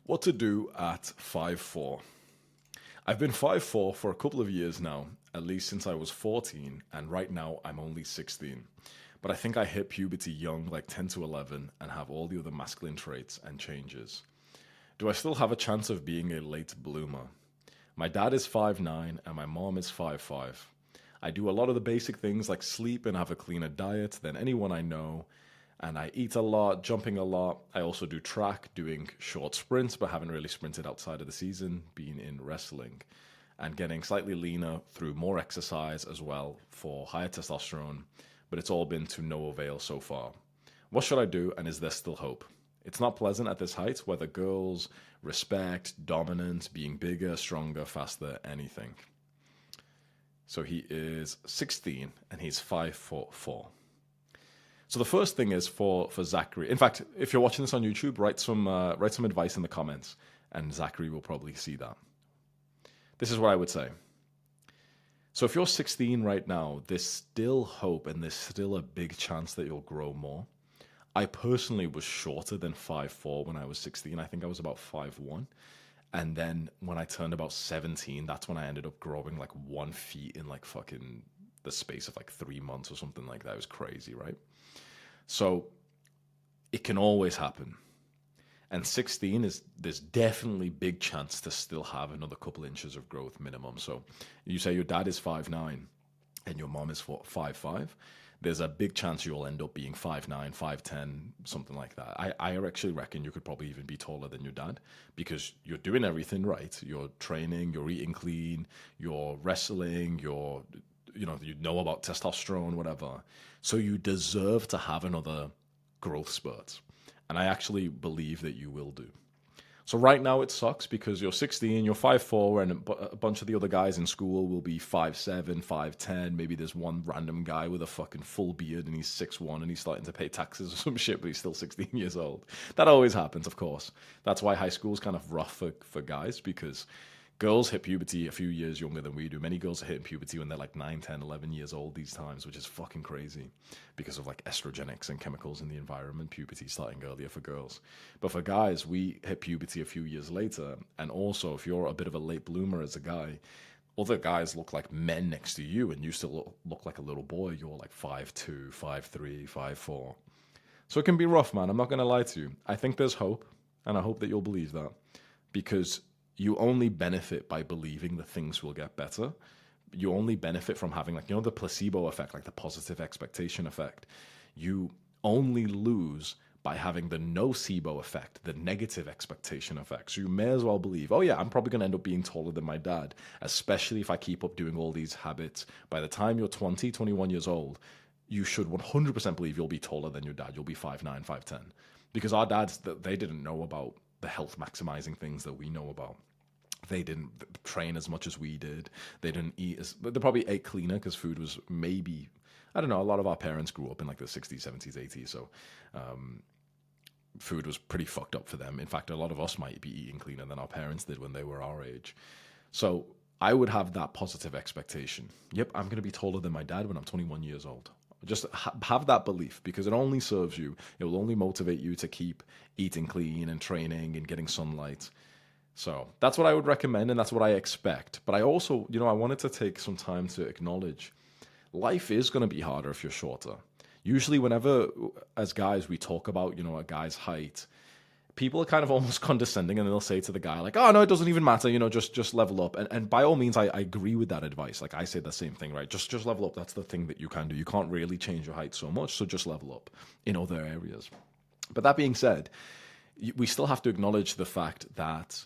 What to do at 5'4". I've been 5'4" for a couple of years now, at least since I was 14, and right now I'm only 16. But I think I hit puberty young, like 10 to 11, and have all the other masculine traits and changes. Do I still have a chance of being a late bloomer? My dad is 5'9" and my mom is 5'5". I do a lot of the basic things like sleep and have a cleaner diet than anyone I know, and I eat a lot, jumping a lot. I also do track, doing short sprints, but haven't really sprinted outside of the season, being in wrestling, and getting slightly leaner through more exercise as well for higher testosterone, but it's all been to no avail so far. What should I do, and is there still hope? It's not pleasant at this height, whether girls, respect, dominance, being bigger, stronger, faster, anything. So he is 16 and he's 5'4". So the first thing is for Zachary. In fact, if you're watching this on YouTube, write some advice in the comments, and Zachary will probably see that. This is what I would say. So if you're 16 right now, there's still hope and there's still a big chance that you'll grow more. I personally was shorter than 5'4" when I was 16. I think I was about 5'1". And then when I turned about 17, that's when I ended up growing like 1 feet in like fucking the space of like 3 months or something like that. It was crazy, right? So it can always happen. And 16 is, there's definitely big chance to still have another couple inches of growth minimum. So you say your dad is 5'9" and your mom is 5'5". There's a big chance you'll end up being 5'9", 5'10", something like that. I actually reckon you could probably even be taller than your dad because you're doing everything right. You're training, you're eating clean, you're wrestling, you know about testosterone, whatever. So you deserve to have another growth spurt. And I actually believe that you will do. So right now it sucks because you're 16, you're 5'4", and a bunch of the other guys in school will be 5'7", 5'10". Maybe there's one random guy with a fucking full beard and he's 6'1" and he's starting to pay taxes or some shit, but he's still 16 years old. That always happens, of course. That's why high school is kind of rough for guys, because girls hit puberty a few years younger than we do. Many girls are hitting puberty when they're like 9, 10, 11 years old these times, which is fucking crazy because of like estrogenics and chemicals in the environment. Puberty starting earlier for girls. But for guys, we hit puberty a few years later. And also, if you're a bit of a late bloomer as a guy, other guys look like men next to you and you still look like a little boy. You're like 5'2", 5'3", 5'4". So it can be rough, man. I'm not going to lie to you. I think there's hope, and I hope that you'll believe that, because you only benefit by believing that things will get better. You only benefit from having, like, the placebo effect, like the positive expectation effect. You only lose by having the nocebo effect, the negative expectation effect. So you may as well believe, oh yeah, I'm probably going to end up being taller than my dad, especially if I keep up doing all these habits. By the time you're 20, 21 years old, you should 100% believe you'll be taller than your dad. You'll be 5'9", 5'10". Because our dads, they didn't know about the health maximizing things that we know about. They didn't train as much as we did. They didn't eat as, they probably ate cleaner because food was maybe, I don't know, a lot of our parents grew up in like the 60s, 70s, 80s. So food was pretty fucked up for them. In fact, a lot of us might be eating cleaner than our parents did when they were our age. So I would have that positive expectation. Yep, I'm going to be taller than my dad when I'm 21 years old. Just have that belief, because it only serves you. It will only motivate you to keep eating clean and training and getting sunlight. So that's what I would recommend, and that's what I expect. But I also, I wanted to take some time to acknowledge life is going to be harder if you're shorter. Usually whenever, as guys, we talk about, a guy's height, people are kind of almost condescending, and they'll say to the guy, like, oh, no, it doesn't even matter, just level up. And by all means, I agree with that advice. Like, I say the same thing, right? Just level up. That's the thing that you can do. You can't really change your height so much, so just level up in other areas. But that being said, we still have to acknowledge the fact that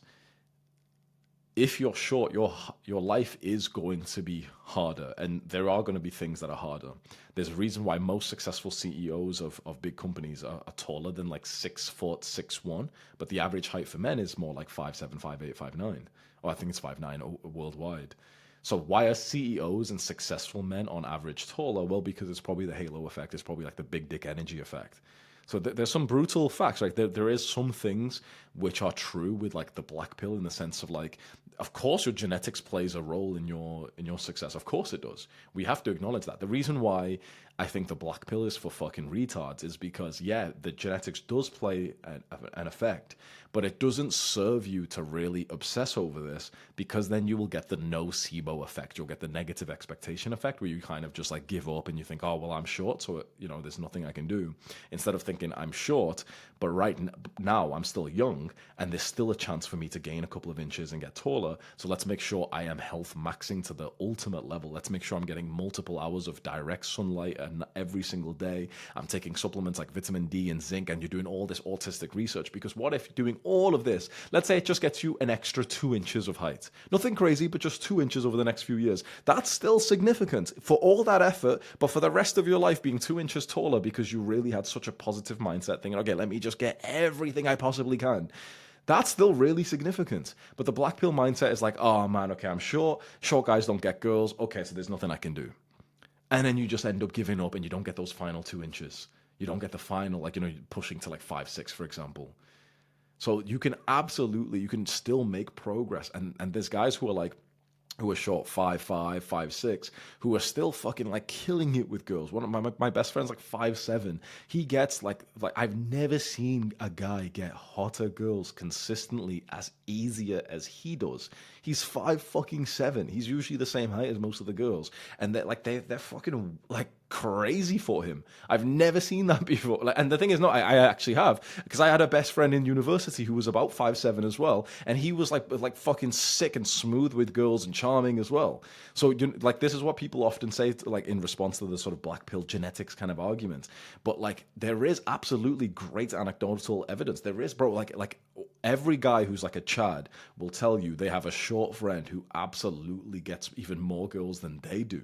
if you're short, your life is going to be harder, and there are going to be things that are harder. There's a reason why most successful CEOs of big companies are taller than like 6 foot, 6'1", but the average height for men is more like 5'7", 5'8", 5'9". Or I think it's 5'9" worldwide. So why are CEOs and successful men on average taller? Well, because it's probably the halo effect. It's probably like the big dick energy effect. So there's some brutal facts, right? There is some things which are true with like the black pill, in the sense of like, of course your genetics plays a role in your success. Of course it does. We have to acknowledge that. The reason why I think the black pill is for fucking retards is because, yeah, the genetics does play an effect, but it doesn't serve you to really obsess over this, because then you will get the nocebo effect. You'll get the negative expectation effect, where you kind of just like give up and you think, oh, well, I'm short, so, there's nothing I can do. Instead of thinking I'm short, but now I'm still young and there's still a chance for me to gain a couple of inches and get taller. So let's make sure I am health maxing to the ultimate level. Let's make sure I'm getting multiple hours of direct sunlight and every single day. I'm taking supplements like vitamin D and zinc, and you're doing all this autistic research, because what if doing all of this, let's say it just gets you an extra 2 inches of height? Nothing crazy, but just 2 inches over the next few years. That's still significant for all that effort, but for the rest of your life being 2 inches taller because you really had such a positive mindset, thinking, okay, let me just get everything I possibly can. That's still really significant. But the black pill mindset is like, oh man, okay, I'm short. Short guys don't get girls. Okay, so there's nothing I can do. And then you just end up giving up and you don't get those final 2 inches. You don't get the final, like, pushing to like 5'6", for example. So you can still make progress. And there's guys who are short 5'5", 5'6", who are still fucking like killing it with girls. One of my best friends, like 5'7". He gets like I've never seen a guy get hotter girls consistently as easier as he does. He's 5'7". He's usually the same height as most of the girls, and they're fucking like crazy for him. I've never seen that before. And the thing is, no, I actually have, because I had a best friend in university who was about 5'7" as well, and he was like fucking sick and smooth with girls and charming as well. So like, this is what people often say like in response to the sort of black pill genetics kind of argument. But like, there is absolutely great anecdotal evidence. There is, bro. Like every guy who's like a Chad will tell you they have a short friend who absolutely gets even more girls than they do.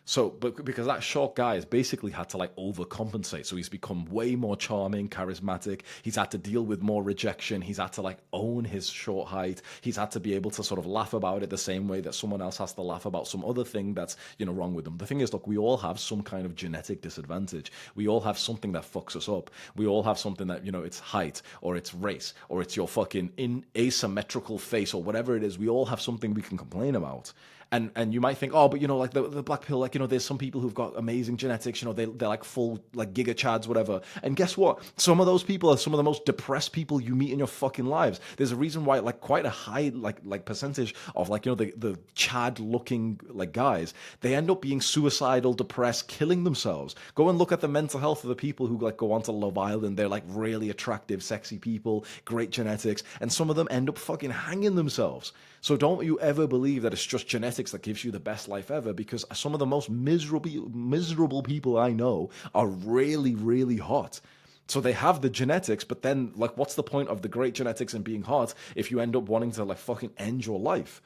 So, but because that short guy has basically had to like overcompensate. So he's become way more charming, charismatic. He's had to deal with more rejection. He's had to like own his short height. He's had to be able to sort of laugh about it the same way that someone else has to laugh about some other thing that's, wrong with them. The thing is, look, we all have some kind of genetic disadvantage. We all have something that fucks us up. We all have something that, it's height, or it's race, or it's your fucking asymmetrical face, or whatever it is. We all have something we can complain about. And you might think, oh, but like the black pill, like, there's some people who've got amazing genetics, they're like full like giga chads, whatever. And guess what? Some of those people are some of the most depressed people you meet in your fucking lives. There's a reason why like quite a high like percentage of like, the chad looking like guys, they end up being suicidal, depressed, killing themselves. Go and look at the mental health of the people who like go on to Love Island. They're like really attractive, sexy people, great genetics, and some of them end up fucking hanging themselves. So don't you ever believe that it's just genetics that gives you the best life ever, because some of the most miserable people I know are really, really hot. So they have the genetics, but then like, what's the point of the great genetics and being hot if you end up wanting to like fucking end your life?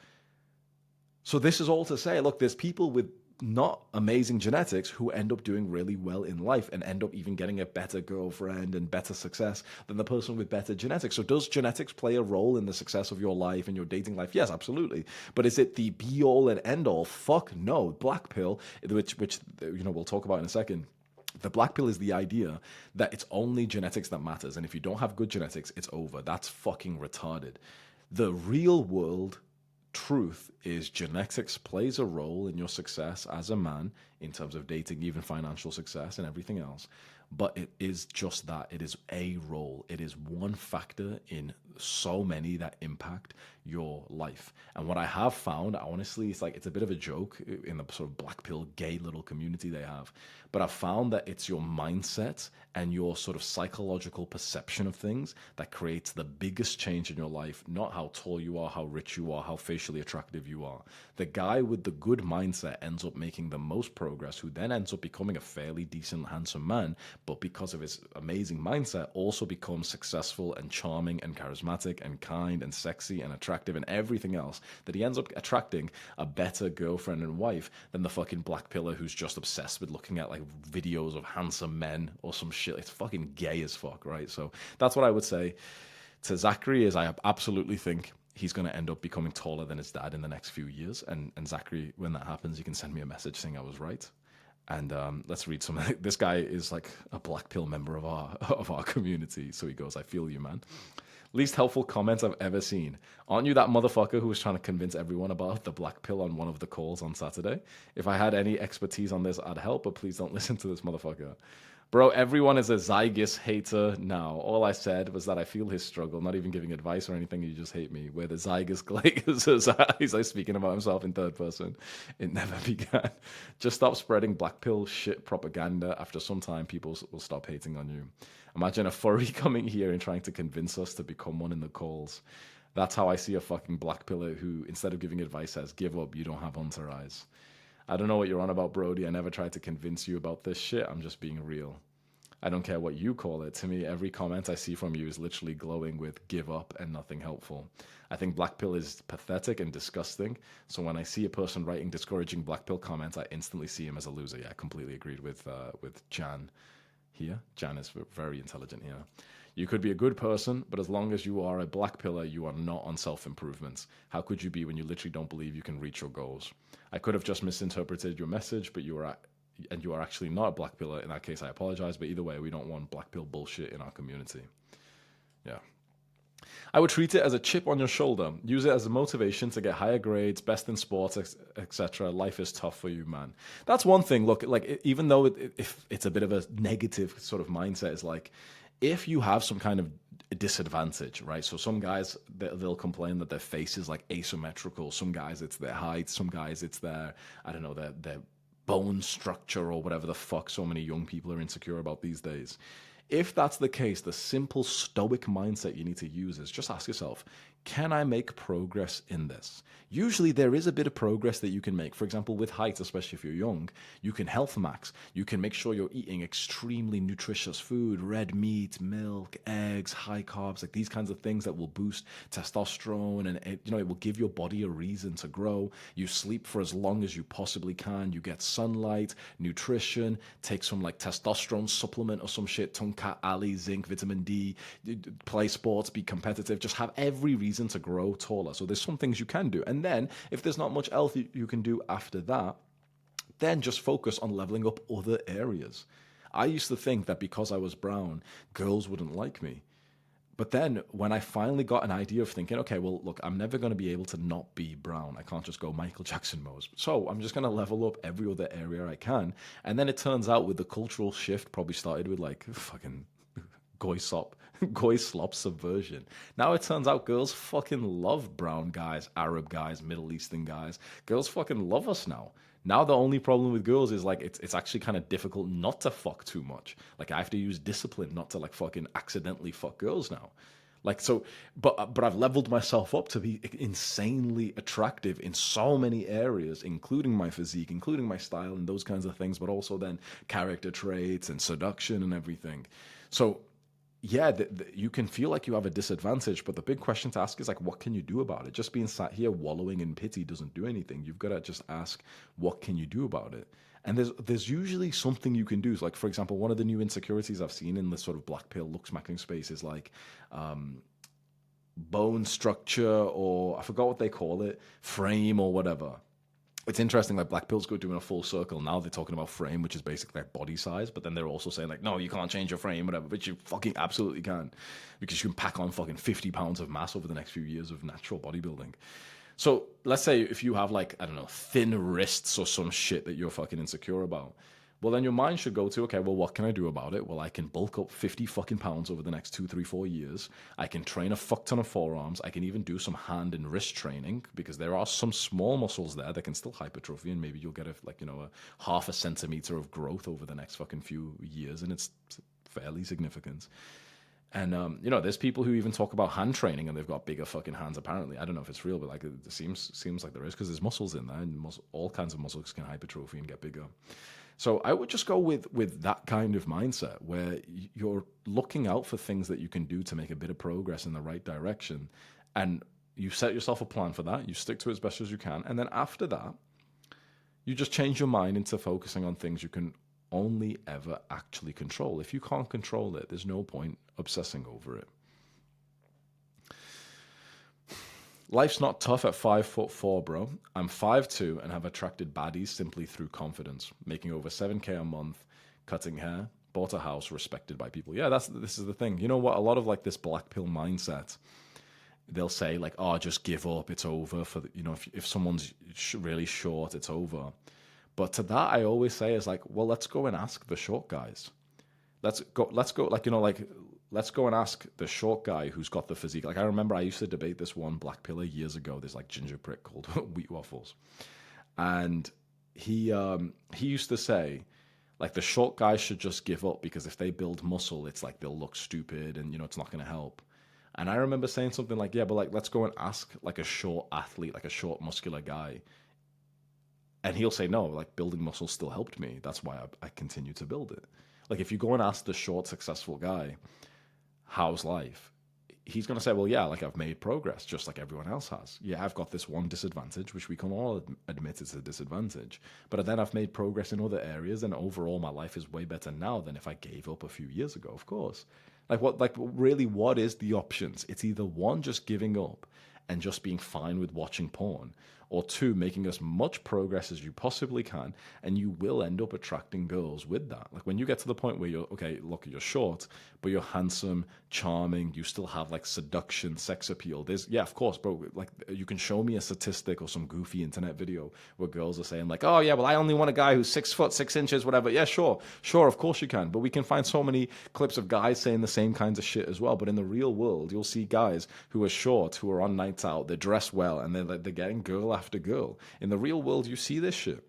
So this is all to say, look, there's people with not amazing genetics who end up doing really well in life and end up even getting a better girlfriend and better success than the person with better genetics. So does genetics play a role in the success of your life and your dating life? Yes, absolutely. But is it the be all and end all? Fuck no. Black pill, which we'll talk about in a second. The black pill is the idea that it's only genetics that matters, and if you don't have good genetics, it's over. That's fucking retarded. The real world truth is genetics plays a role in your success as a man in terms of dating, even financial success and everything else. But it is just that. It is a role. It is one factor in so many that impact your life. And what I have found, honestly, it's a bit of a joke in the sort of black pill gay little community they have. But I've found that it's your mindset and your sort of psychological perception of things that creates the biggest change in your life, not how tall you are, how rich you are, how facially attractive you are. The guy with the good mindset ends up making the most progress, who then ends up becoming a fairly decent, handsome man, but because of his amazing mindset, also becomes successful and charming and charismatic and kind and sexy and attractive and everything else, that he ends up attracting a better girlfriend and wife than the fucking black pillar who's just obsessed with looking at like videos of handsome men or some shit. It's fucking gay as fuck, right? So that's what I would say to Zachary is I absolutely think he's going to end up becoming taller than his dad in the next few years. And Zachary, when that happens, you can send me a message saying I was right. And let's read some. This guy is like a black pill member of our community. So he goes, I feel you, man. Least helpful comment I've ever seen. Aren't you that motherfucker who was trying to convince everyone about the black pill on one of the calls on Saturday? If I had any expertise on this, I'd help, but please don't listen to this motherfucker. Bro, everyone is a Zygis hater now. All I said was that I feel his struggle, not even giving advice or anything. You just hate me. Where the Zygis he's like speaking about himself in third person. It never began. Just stop spreading black pill shit propaganda. After some time, people will stop hating on you. Imagine a furry coming here and trying to convince us to become one in the calls. That's how I see a fucking black pillar who, instead of giving advice, says, give up, you don't have under eyes. I don't know what you're on about, Brody. I never tried to convince you about this shit. I'm just being real. I don't care what you call it. To me, every comment I see from you is literally glowing with give up and nothing helpful. I think black pill is pathetic and disgusting. So when I see a person writing discouraging black pill comments, I instantly see him as a loser. Yeah, I completely agreed with Jan here. Jan is very intelligent here. You could be a good person, but as long as you are a black pillar, you are not on self-improvements. How could you be when you literally don't believe you can reach your goals? I could have just misinterpreted your message, but you are actually not a black pillar. In that case, I apologize. But either way, we don't want black pill bullshit in our community. Yeah. I would treat it as a chip on your shoulder. Use it as a motivation to get higher grades, best in sports, etc. Life is tough for you, man. That's one thing. Look, like even though if it's a bit of a negative sort of mindset, is like if you have some kind of disadvantage, right? So some guys they'll complain that their face is like asymmetrical. Some guys it's their height. Some guys it's their their bone structure or whatever the fuck so many young people are insecure about these days. If that's the case, the simple stoic mindset you need to use is just ask yourself, can I make progress in this? Usually there is a bit of progress that you can make. For example, with height, especially if you're young, you can health max. You can make sure you're eating extremely nutritious food, red meat, milk, eggs, high carbs, like these kinds of things that will boost testosterone and it will give your body a reason to grow. You sleep for as long as you possibly can. You get sunlight, nutrition, take some like testosterone supplement or some shit, Tonkat, Ali, zinc, vitamin D, play sports, be competitive, just have every reason to grow taller. So there's some things you can do. And then if there's not much else you can do after that, then just focus on leveling up other areas. I used to think that because I was brown, girls wouldn't like me. But then when I finally got an idea of thinking, okay, well, look, I'm never going to be able to not be brown. I can't just go Michael Jackson mode. So I'm just going to level up every other area I can. And then it turns out with the cultural shift, probably started with like fucking goy slop subversion. Now it turns out girls fucking love brown guys, Arab guys, Middle Eastern guys. Girls fucking love us now. Now the only problem with girls is like it's actually kind of difficult not to fuck too much. Like I have to use discipline not to like fucking accidentally fuck girls now. Like so, but I've leveled myself up to be insanely attractive in so many areas, including my physique, including my style and those kinds of things, but also then character traits and seduction and everything. So yeah, you can feel like you have a disadvantage, but the big question to ask is like, what can you do about it? Just being sat here wallowing in pity doesn't do anything. You've got to just ask, what can you do about it? And there's usually something you can do. So like, for example, one of the new insecurities I've seen in the sort of black pill look smacking space is like bone structure, or I forgot what they call it, frame or whatever. It's interesting, like black pills go doing a full circle. Now they're talking about frame, which is basically like body size, but then they're also saying like, no, you can't change your frame, whatever, but you fucking absolutely can, because you can pack on fucking 50 pounds of mass over the next few years of natural bodybuilding. So let's say if you have like, I don't know, thin wrists or some shit that you're fucking insecure about, well, then your mind should go to, okay, well, what can I do about it? Well, I can bulk up 50 fucking pounds over the next 2, 3, 4 years. I can train a fuck ton of forearms. I can even do some hand and wrist training, because there are some small muscles there that can still hypertrophy, and maybe you'll get a half a centimeter of growth over the next fucking few years, and it's fairly significant. And there's people who even talk about hand training, and they've got bigger fucking hands. Apparently, I don't know if it's real, but like it seems like there is, because there's muscles in there, and all kinds of muscles can hypertrophy and get bigger. So I would just go with that kind of mindset, where you're looking out for things that you can do to make a bit of progress in the right direction, and you set yourself a plan for that. You stick to it as best as you can, and then after that, you just change your mind into focusing on things you can only ever actually control. If you can't control it, there's no point obsessing over it. Life's not tough at 5'4", bro. I'm 5'2" and have attracted baddies simply through confidence, making over 7K a month, cutting hair, bought a house, respected by people. Yeah, this is the thing. You know what? A lot of like this black pill mindset, they'll say like, "Oh, just give up. It's over." For if someone's really short, it's over. But to that, I always say is like, well, let's go and ask the short guys. Let's go, like, let's go and ask the short guy who's got the physique. Like, I remember I used to debate this one black pillar years ago, this like ginger prick called Wheat Waffles. And he used to say, like, the short guys should just give up because if they build muscle, it's like they'll look stupid and, it's not going to help. And I remember saying something like, yeah, but like, let's go and ask like a short athlete, like a short muscular guy. And he'll say, no, like building muscle still helped me. That's why I continue to build it. Like if you go and ask the short, successful guy, how's life? He's going to say, well, yeah, like I've made progress just like everyone else has. Yeah, I've got this one disadvantage, which we can all admit is a disadvantage. But then I've made progress in other areas, and overall my life is way better now than if I gave up a few years ago, of course. Really, what is the options? It's either one, just giving up and just being fine with watching porn, or two, making as much progress as you possibly can, and you will end up attracting girls with that. Like when you get to the point where you're, okay, look, you're short, but you're handsome, charming, you still have like seduction, sex appeal. Yeah, of course, bro, like you can show me a statistic or some goofy internet video where girls are saying like, oh yeah, well I only want a guy who's 6'6", whatever. Yeah, sure, of course you can. But we can find so many clips of guys saying the same kinds of shit as well. But in the real world, you'll see guys who are short, who are on nights out, they dress well, and they're getting girl after girl. In the real world, you see this shit.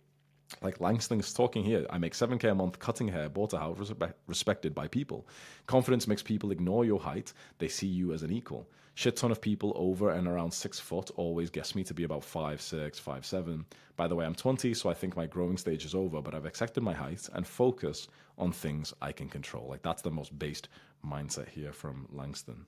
Like Langston's talking here, I make 7K a month cutting hair, bought a house, respected by people. Confidence makes people ignore your height. They see you as an equal. Shit ton of people over and around 6 foot always guess me to be about 5'6", 5'7". By the way, I'm 20, so I think my growing stage is over, but I've accepted my height and focus on things I can control. Like that's the most based mindset here from Langston.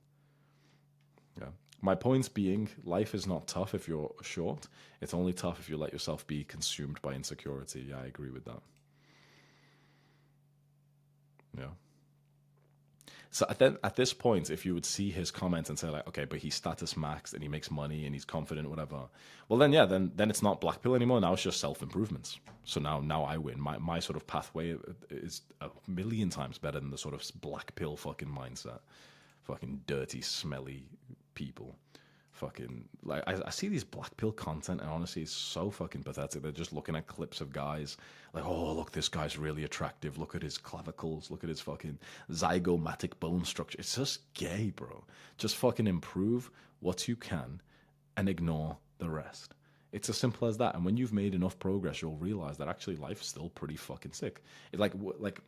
Yeah. My points being, life is not tough if you're short. It's only tough if you let yourself be consumed by insecurity. Yeah, I agree with that. Yeah. So at this point, if you would see his comment and say like, okay, but he's status maxed and he makes money and he's confident, whatever. Well, then yeah, then it's not black pill anymore. Now it's just self improvements. So now I win. My sort of pathway is a million times better than the sort of black pill fucking mindset. Fucking dirty, smelly people. Fucking like I see these black pill content and honestly it's so fucking pathetic. They're just looking at clips of guys like, oh look, this guy's really attractive, look at his clavicles, look at his fucking zygomatic bone structure. It's just gay, bro. Just fucking improve what you can and ignore the rest. It's as simple as that. And when you've made enough progress, you'll realize that actually life's still pretty fucking sick. It's like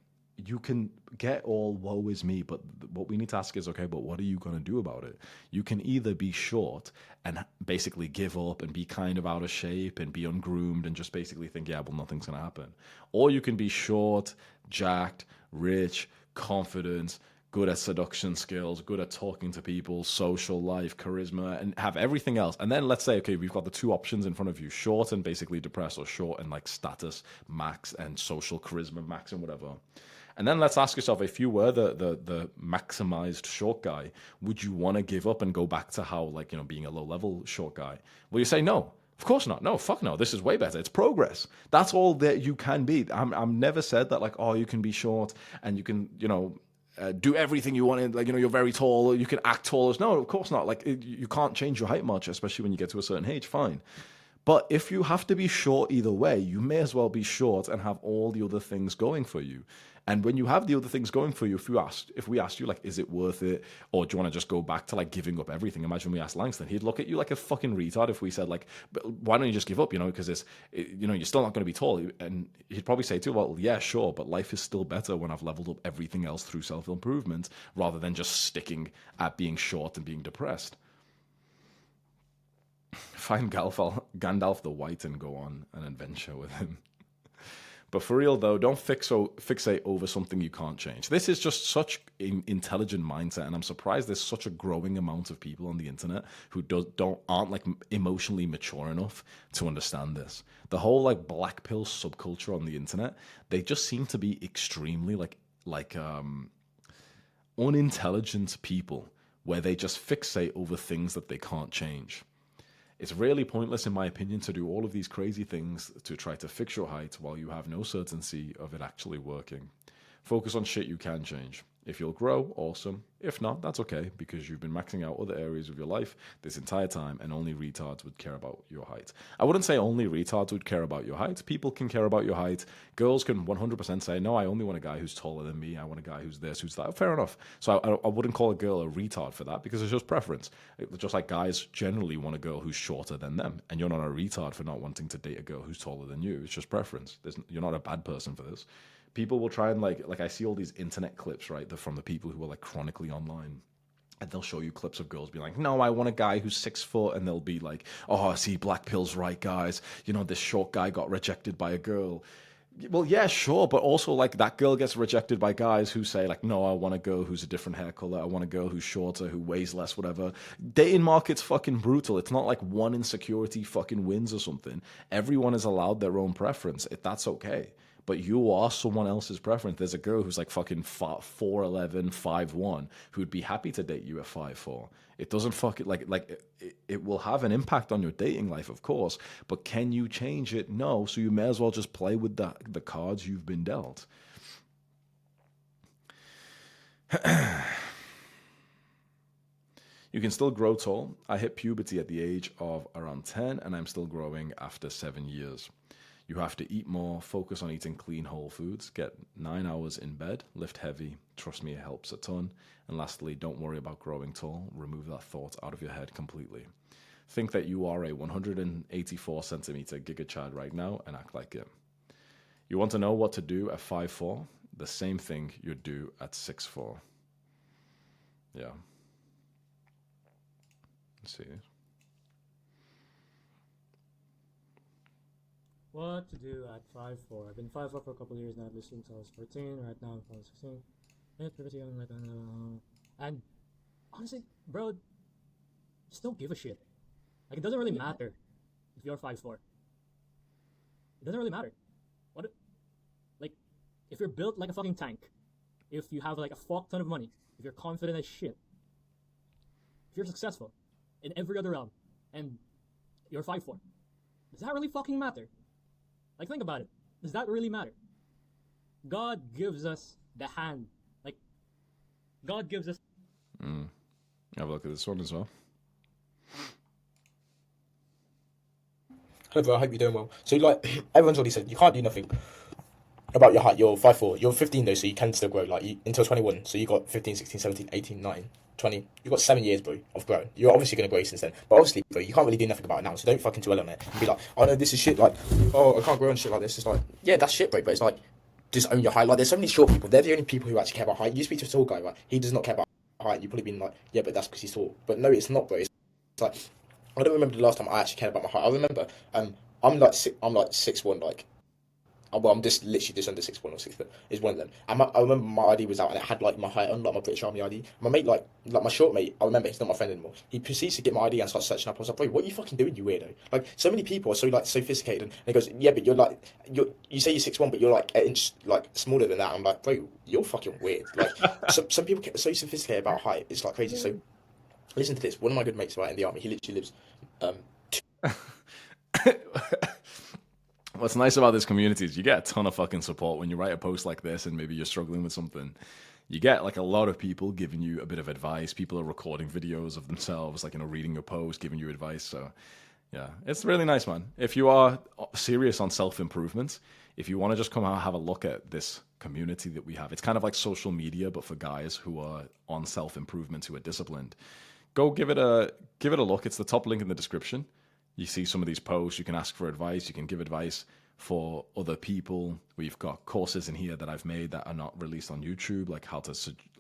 you can get all woe is me, but what we need to ask is, okay, but what are you going to do about it? You can either be short and basically give up and be kind of out of shape and be ungroomed and just basically think, yeah, well, nothing's going to happen. Or you can be short, jacked, rich, confident, good at seduction skills, good at talking to people, social life, charisma, and have everything else. And then let's say, okay, we've got the two options in front of you, short and basically depressed, or short and like status max and social charisma max and whatever. And then let's ask yourself, if you were the maximized short guy, would you want to give up and go back to how, like, being a low-level short guy? Will you say no? Of course not. No, fuck no. This is way better. It's progress. That's all that you can be. I'm never said that, like, oh, you can be short and you can, do everything you want. Like, you're very tall, or you can act tall. No, of course not. Like, you can't change your height much, especially when you get to a certain age. Fine. But if you have to be short either way, you may as well be short and have all the other things going for you. And when you have the other things going for you, if we asked you, like, is it worth it? Or do you want to just go back to, like, giving up everything? Imagine we asked Langston. He'd look at you like a fucking retard if we said, like, why don't you just give up, because you're still not going to be tall. And he'd probably say too, well, yeah, sure, but life is still better when I've leveled up everything else through self-improvement rather than just sticking at being short and being depressed. Find Gandalf the White and go on an adventure with him. But for real, though, don't fixate over something you can't change. This is just such an intelligent mindset, and I'm surprised there's such a growing amount of people on the internet who aren't like emotionally mature enough to understand this. The whole like black pill subculture on the internet, they just seem to be extremely like unintelligent people, where they just fixate over things that they can't change. It's really pointless, in my opinion, to do all of these crazy things to try to fix your height while you have no certainty of it actually working. Focus on shit you can change. If you'll grow, awesome. If not, that's okay, because you've been maxing out other areas of your life this entire time, and only retards would care about your height. I wouldn't say only retards would care about your height. People can care about your height. Girls can 100% say, no, I only want a guy who's taller than me. I want a guy who's this, who's that. Fair enough. So I wouldn't call a girl a retard for that, because it's just preference. Just like guys generally want a girl who's shorter than them, and you're not a retard for not wanting to date a girl who's taller than you. It's just preference. You're not a bad person for this. People will try and like I see all these internet clips, right? They're from the people who are like chronically online. And they'll show you clips of girls being like, no, I want a guy who's 6 foot. And they'll be like, oh, see, black pill's right, guys. You know, this short guy got rejected by a girl. Well, yeah, sure. But also, like, that girl gets rejected by guys who say, like, no, I want a girl who's a different hair color. I want a girl who's shorter, who weighs less, whatever. Dating market's fucking brutal. It's not like one insecurity fucking wins or something. Everyone is allowed their own preference. That's okay. But you are someone else's preference. There's a girl who's like fucking 4'11", 5'1", who would be happy to date you at 5'4". It doesn't fucking it will have an impact on your dating life, of course. But can you change it? No. So you may as well just play with the cards you've been dealt. You can still grow tall. I hit puberty at the age of around 10, and I'm still growing after 7 years. You have to eat more, focus on eating clean whole foods, get 9 hours in bed, lift heavy. Trust me, it helps a ton. And lastly, don't worry about growing tall. Remove that thought out of your head completely. Think that you are a 184 centimeter Giga Chad right now and act like it. You want to know what to do at 5'4"? The same thing you'd do at 6'4". Yeah. Let's see. What to do at 5'4"? I've been 5'4" for a couple of years now, at least since I was 14. Right now I'm probably 16. Yeah, pretty young, like, and honestly, bro, just don't give a shit. Like, it doesn't really matter if you're 5'4". It doesn't really matter. What, like, if you're built like a fucking tank, if you have like a fuck ton of money, if you're confident as shit, if you're successful in every other realm, and you're 5'4", does that really fucking matter? Like, think about it. Does that really matter? God gives us the hand. Like, God gives us... Have a look at this one as well. Hello, bro. I hope you're doing well. So, like, everyone's already said, you can't do nothing about your height. You're 5'4". You're 15, though, so you can still grow, like, until 21. So you got 15, 16, 17, 18, 19, 20. You've got 7 years, bro, of growing. You're obviously going to grow since then. But obviously, bro, you can't really do nothing about it now. So don't fucking dwell on it and be like, oh, no, this is shit. Like, oh, I can't grow and shit like this. It's like, yeah, that's shit, bro. But it's like, just own your height. Like, there's so many short people. They're the only people who actually care about height. You speak to a tall guy, right? He does not care about height. You've probably been like, yeah, but that's because he's tall. But no, it's not, bro. It's like, I don't remember the last time I actually cared about my height. I remember, I'm like 6'1", like, well, I'm just literally just under 6'1" or 6 foot is one of them. And I remember my ID was out and it had like my height on, like my British Army ID. My mate, like my short mate, I remember he's not my friend anymore. He proceeds to get my ID and starts searching up. I was like, bro, what are you fucking doing, you weirdo? Like, so many people are so like sophisticated. And he goes, yeah, but you say you're 6'1", but you're like an inch like smaller than that. I'm like, bro, you're fucking weird. Like, some people get so sophisticated about height, it's like crazy. So listen to this. One of my good mates, right, in the army, he literally lives. What's nice about this community is you get a ton of fucking support when you write a post like this and maybe you're struggling with something. You get like a lot of people giving you a bit of advice. People are recording videos of themselves, like, you know, reading your post, giving you advice. So yeah, it's really nice, man. If you are serious on self-improvement, if you want to just come out and have a look at this community that we have, it's kind of like social media, but for guys who are on self-improvement, who are disciplined. Go give it a look. It's the top link in the description. You see some of these posts, you can ask for advice, you can give advice for other people. We've got courses in here that I've made that are not released on YouTube, like how to,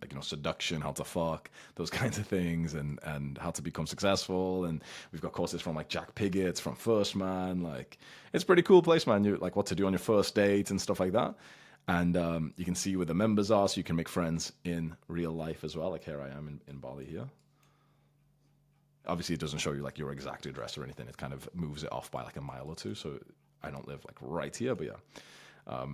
like, you know, seduction, how to fuck, those kinds of things, and how to become successful. And we've got courses from like Jack Pigott, from First Man. Like, it's a pretty cool place, man. You like what to do on your first date and stuff like that. And you can see where the members are, so you can make friends in real life as well. Like, here I am in Bali here. Obviously, it doesn't show you like your exact address or anything. It kind of moves it off by like a mile or two. So I don't live like right here, but yeah.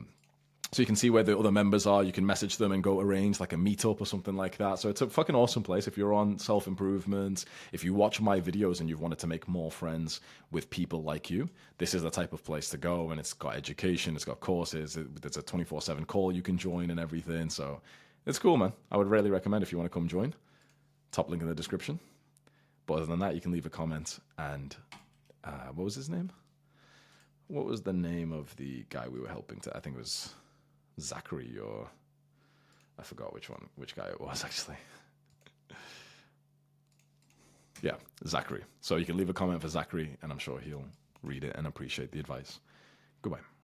So you can see where the other members are. You can message them and go arrange like a meetup or something like that. So it's a fucking awesome place if you're on self-improvement. If you watch my videos and you've wanted to make more friends with people like you, this is the type of place to go. And it's got education, it's got courses, there's a 24/7 call you can join and everything. So it's cool, man. I would really recommend if you want to come join. Top link in the description. But other than that, you can leave a comment. And what was his name? What was the name of the guy we were helping to? I think it was Zachary, or I forgot which guy it was actually. Yeah, Zachary. So you can leave a comment for Zachary, and I'm sure he'll read it and appreciate the advice. Goodbye.